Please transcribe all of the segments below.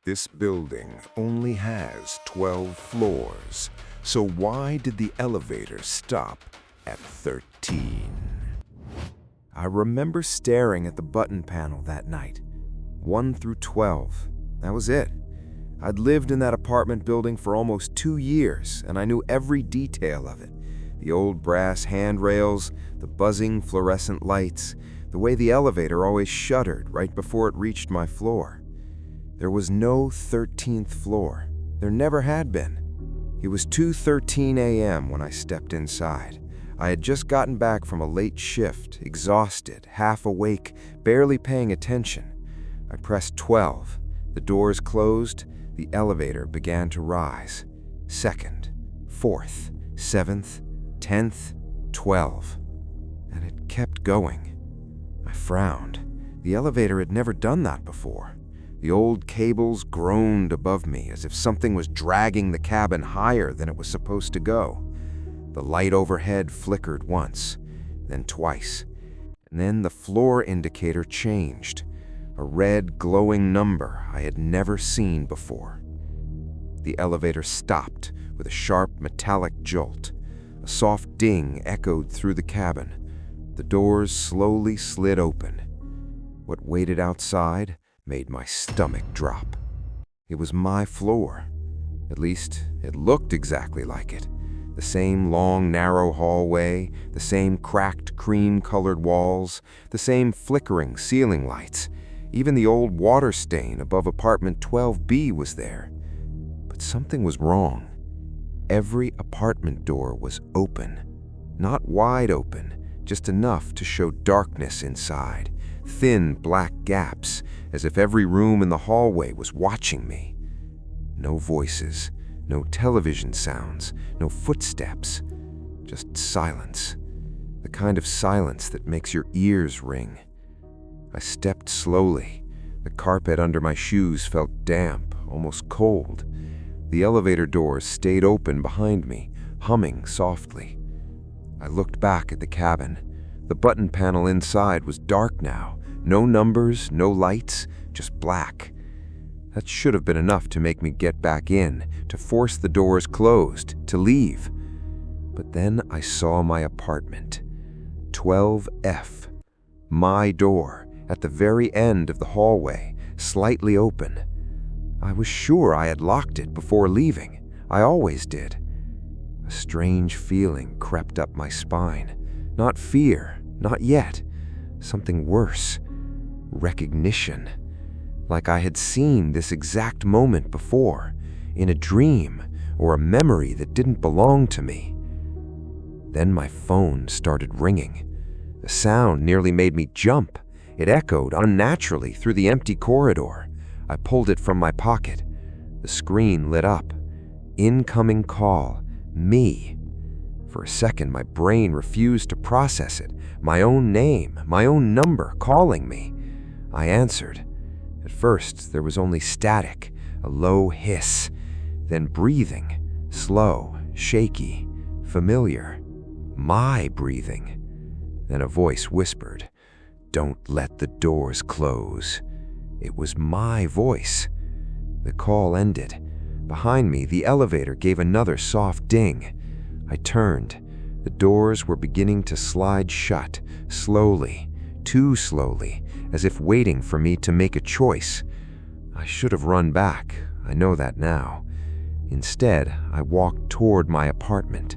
This building only has 12 floors, so why did the elevator stop at 13? I remember staring at the button panel that night. 1 through 12. That was it. I'd lived in that apartment building for almost 2 years, and I knew every detail of it. The old brass handrails, the buzzing fluorescent lights, the way the elevator always shuddered right before it reached my floor. There was no 13th floor. There never had been. It was 2:13 a.m. when I stepped inside. I had just gotten back from a late shift, exhausted, half awake, barely paying attention. I pressed 12. The doors closed. The elevator began to rise. 2nd, 4th, 7th, 10th, 12. And it kept going. I frowned. The elevator had never done that before. The old cables groaned above me as if something was dragging the cabin higher than it was supposed to go. The light overhead flickered once, then twice, and then the floor indicator changed, a red glowing number I had never seen before. The elevator stopped with a sharp metallic jolt. A soft ding echoed through the cabin. The doors slowly slid open. What waited outside made my stomach drop. It was my floor. At least, it looked exactly like it. The same long, narrow hallway, the same cracked, cream-colored walls, the same flickering ceiling lights. Even the old water stain above apartment 12B was there. But something was wrong. Every apartment door was open. Not wide open, just enough to show darkness inside. Thin black gaps, as if every room in the hallway was watching me. No voices, no television sounds, no footsteps, just silence. The kind of silence that makes your ears ring. I stepped slowly. The carpet under my shoes felt damp, almost cold. The elevator doors stayed open behind me, humming softly. I looked back at the cabin. The button panel inside was dark now. No numbers, no lights, just black. That should have been enough to make me get back in, to force the doors closed, to leave. But then I saw my apartment. 12F. My door, at the very end of the hallway, slightly open. I was sure I had locked it before leaving. I always did. A strange feeling crept up my spine. Not fear, not yet. Something worse. Recognition. Like I had seen this exact moment before, in a dream or a memory that didn't belong to me. Then my phone started ringing. The sound nearly made me jump. It echoed unnaturally through the empty corridor. I pulled it from my pocket. The screen lit up. Incoming call. Me. For a second, my brain refused to process it. My own name, my own number calling me. I answered. At first, there was only static, a low hiss, then breathing, slow, shaky, familiar. My breathing. Then a voice whispered, "Don't let the doors close." It was my voice. The call ended. Behind me, the elevator gave another soft ding. I turned. The doors were beginning to slide shut, slowly, too slowly, as if waiting for me to make a choice. I should have run back, I know that now. Instead, I walked toward my apartment.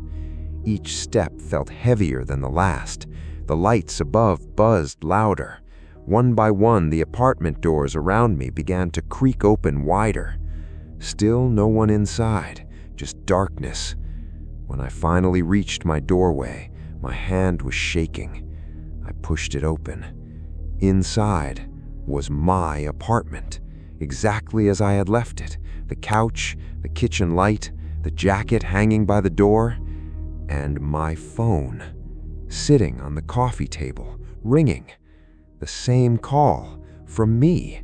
Each step felt heavier than the last. The lights above buzzed louder. One by one, the apartment doors around me began to creak open wider. Still no one inside, just darkness. When I finally reached my doorway, my hand was shaking. I pushed it open. Inside was my apartment, exactly as I had left it. The couch, the kitchen light, the jacket hanging by the door, and my phone, sitting on the coffee table, ringing. The same call, from me.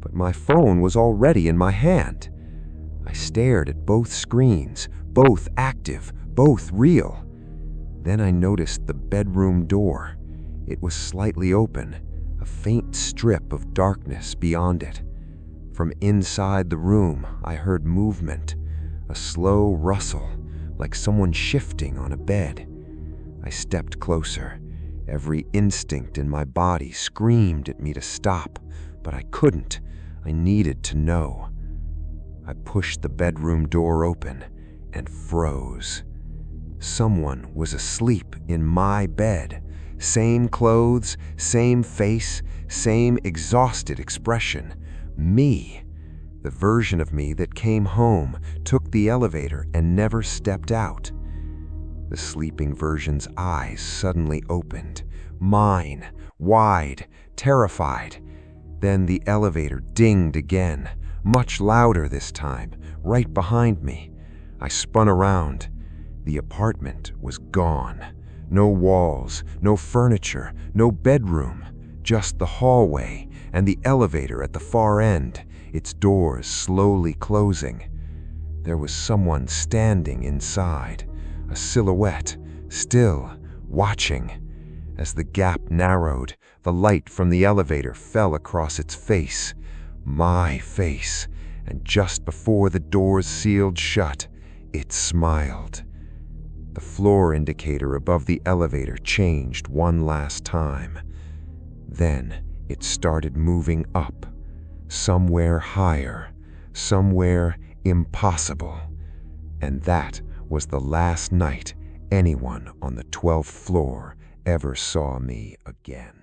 But my phone was already in my hand. I stared at both screens, both active, both real. Then I noticed the bedroom door. It was slightly open, a faint strip of darkness beyond it. From inside the room, I heard movement, a slow rustle, like someone shifting on a bed. I stepped closer. Every instinct in my body screamed at me to stop, but I couldn't. I needed to know. I pushed the bedroom door open and froze. Someone was asleep in my bed. Same clothes, same face, same exhausted expression. Me. The version of me that came home, took the elevator, and never stepped out. The sleeping version's eyes suddenly opened. Mine, wide, terrified. Then the elevator dinged again, much louder this time, right behind me. I spun around. The apartment was gone. No walls, no furniture, no bedroom, just the hallway and the elevator at the far end, its doors slowly closing. There was someone standing inside, a silhouette, still watching. As the gap narrowed, the light from the elevator fell across its face, my face, and just before the doors sealed shut, it smiled. The floor indicator above the elevator changed one last time. Then it started moving up, somewhere higher, somewhere impossible. And that was the last night anyone on the 12th floor ever saw me again.